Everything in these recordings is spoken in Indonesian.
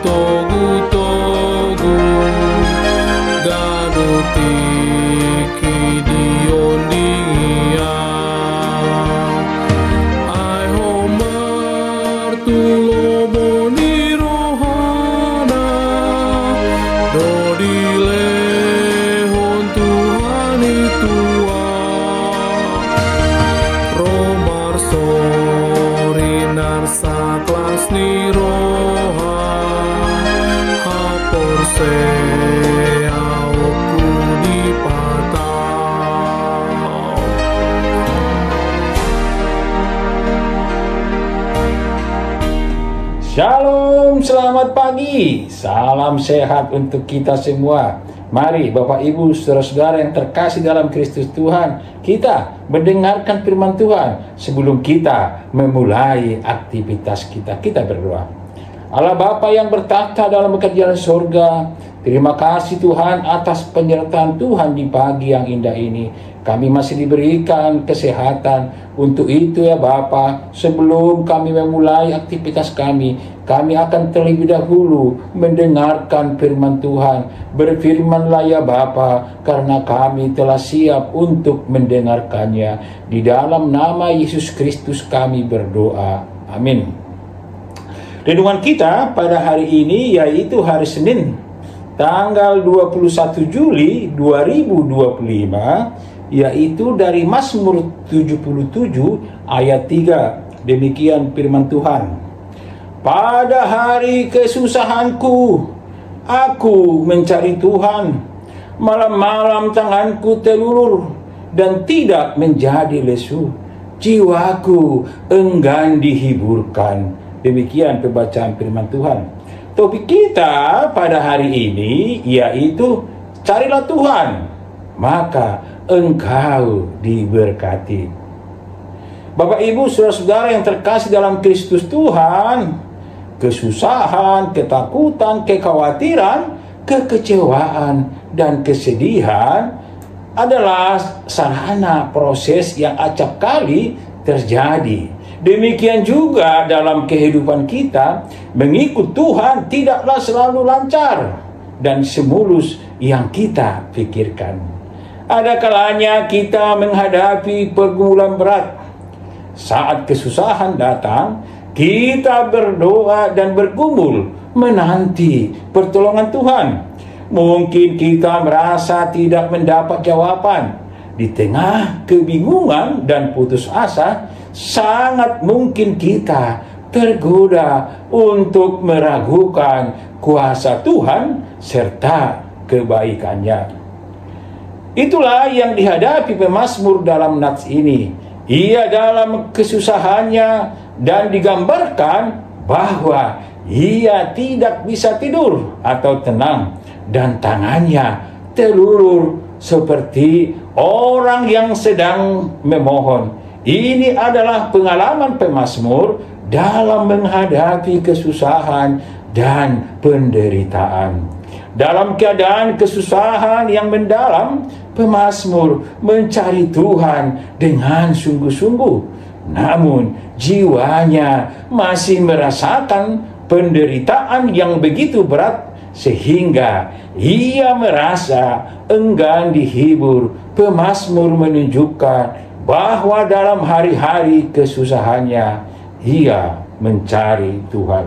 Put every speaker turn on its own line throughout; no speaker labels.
togu-togu ganuti kidionia ai homer tuloboni rohana dodile Tuhan itua romar sorinar saklas niroha hapor seauku dipatau.
Shalom, selamat pagi, salam sehat untuk kita semua. Mari Bapak Ibu saudara-saudara yang terkasih dalam Kristus Tuhan, kita mendengarkan firman Tuhan sebelum kita memulai aktivitas kita. Kita berdoa. Allah Bapa yang bertahta dalam kerajaan surga, terima kasih Tuhan atas penyertaan Tuhan di pagi yang indah ini. Kami masih diberikan kesehatan. Untuk itu ya Bapa, sebelum kami memulai aktivitas kami akan terlebih dahulu mendengarkan firman Tuhan. Berfirmanlah ya Bapa, karena kami telah siap untuk mendengarkannya. Di dalam nama Yesus Kristus kami berdoa. Amin. Renungan kita pada hari ini yaitu hari Senin, tanggal 21 Juli 2025, yaitu dari Mazmur 77 ayat 3. Demikian firman Tuhan. Pada hari kesusahanku, aku mencari Tuhan. Malam-malam tanganku terulur dan tidak menjadi lesu. Jiwaku enggan dihiburkan. Demikian pembacaan firman Tuhan. Topik kita pada hari ini yaitu carilah Tuhan, maka engkau diberkati. Bapak Ibu saudara-saudara yang terkasih dalam Kristus Tuhan, kesusahan, ketakutan, kekhawatiran, kekecewaan, dan kesedihan adalah sarana proses yang acap kali terjadi. Demikian juga dalam kehidupan kita, mengikut Tuhan tidaklah selalu lancar dan semulus yang kita pikirkan. Ada kalanya kita menghadapi pergumulan berat. Saat kesusahan datang, kita berdoa dan bergumul menanti pertolongan Tuhan. Mungkin kita merasa tidak mendapat jawaban. Di tengah kebingungan dan putus asa, sangat mungkin kita tergoda untuk meragukan kuasa Tuhan serta kebaikannya. Itulah yang dihadapi pemazmur dalam nats ini. Ia dalam kesusahannya dan digambarkan bahwa ia tidak bisa tidur atau tenang dan tangannya terulur seperti orang yang sedang memohon. Ini adalah pengalaman pemazmur dalam menghadapi kesusahan dan penderitaan. Dalam keadaan kesusahan yang mendalam, pemazmur mencari Tuhan dengan sungguh-sungguh. Namun jiwanya masih merasakan penderitaan yang begitu berat sehingga ia merasa enggan dihibur. Pemazmur menunjukkan bahwa dalam hari-hari kesusahannya ia mencari Tuhan.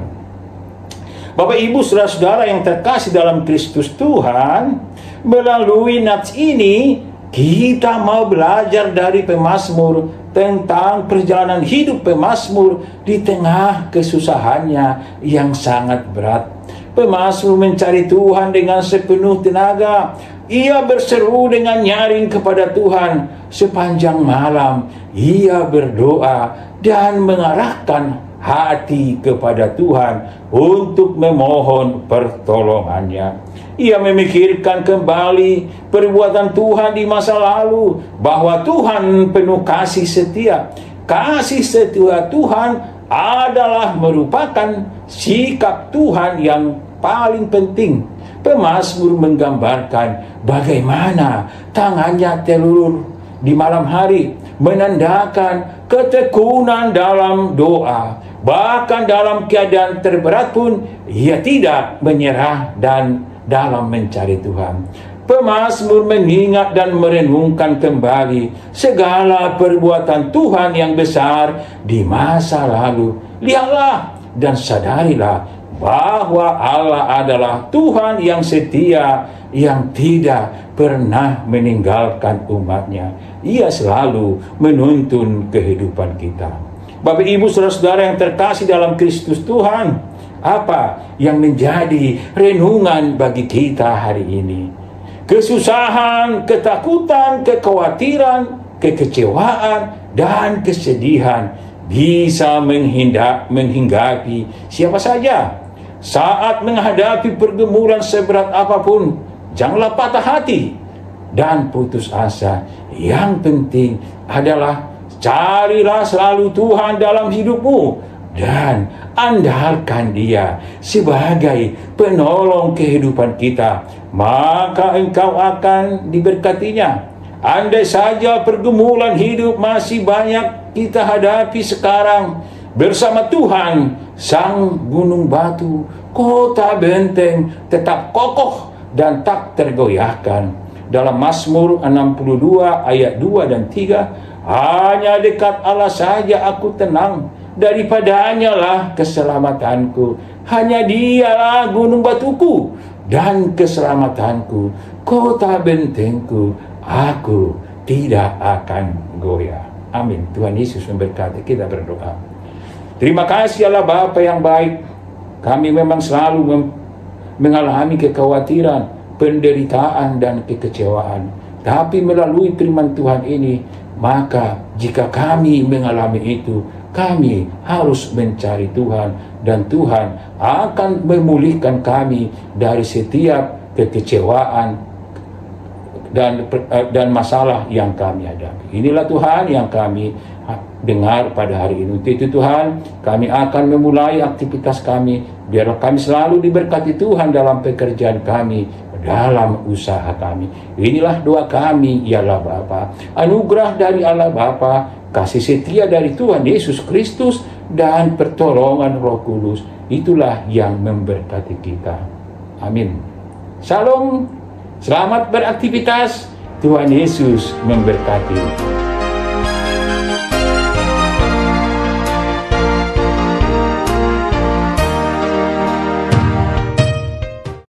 Bapak Ibu saudara-saudara yang terkasih dalam Kristus Tuhan, melalui nats ini kita mau belajar dari pemazmur tentang perjalanan hidup pemazmur di tengah kesusahannya yang sangat berat. Pemazmur mencari Tuhan dengan sepenuh tenaga. Ia berseru dengan nyaring kepada Tuhan sepanjang malam. Ia berdoa dan mengarahkan hati kepada Tuhan untuk memohon pertolongannya. Ia memikirkan kembali perbuatan Tuhan di masa lalu, bahwa Tuhan penuh kasih setia. Kasih setia Tuhan adalah merupakan sikap Tuhan yang paling penting. Pemazmur menggambarkan bagaimana tangannya terulur di malam hari, menandakan ketekunan dalam doa. Bahkan dalam keadaan terberat pun ia tidak menyerah dan dalam mencari Tuhan. Pemazmur mengingat dan merenungkan kembali segala perbuatan Tuhan yang besar di masa lalu. Lihatlah dan sadarilah bahwa Allah adalah Tuhan yang setia, yang tidak pernah meninggalkan umatnya. Ia selalu menuntun kehidupan kita. Bapak Ibu saudara-saudara yang terkasih dalam Kristus Tuhan, apa yang menjadi renungan bagi kita hari ini? Kesusahan, ketakutan, kekhawatiran, kekecewaan, dan kesedihan bisa menghinggapi siapa saja. Saat menghadapi pergumulan seberat apapun, janganlah patah hati dan putus asa. Yang penting adalah carilah selalu Tuhan dalam hidupmu dan andalkan Dia sebagai penolong kehidupan kita, maka engkau akan diberkatinya. Andai saja pergumulan hidup masih banyak kita hadapi sekarang, bersama Tuhan, Sang Gunung Batu, kota benteng tetap kokoh dan tak tergoyahkan. Dalam Mazmur 62 ayat 2 dan 3, hanya dekat Allah saja aku tenang, daripadanya lah keselamatanku. Hanya Dialah gunung batuku dan keselamatanku, kota bentengku, aku tidak akan goyah. Amin. Tuhan Yesus memberkati. Kita berdoa. Terima kasih Allah Bapa yang baik. Kami memang selalu mengalami kekhawatiran, penderitaan dan kekecewaan. Tapi melalui firman Tuhan ini, maka jika kami mengalami itu, kami harus mencari Tuhan, dan Tuhan akan memulihkan kami dari setiap kekecewaan dan masalah yang kami hadapi. Inilah Tuhan yang kami dengar pada hari ini. Untuk itu Tuhan, kami akan memulai aktivitas kami. Biarlah kami selalu diberkati Tuhan dalam pekerjaan kami, dalam usaha kami. Inilah doa kami, ya Allah Bapa. Anugerah dari Allah Bapa, kasih setia dari Tuhan Yesus Kristus, dan pertolongan Roh Kudus, itulah yang memberkati kita. Amin. Shalom, selamat beraktivitas. Tuhan Yesus memberkati.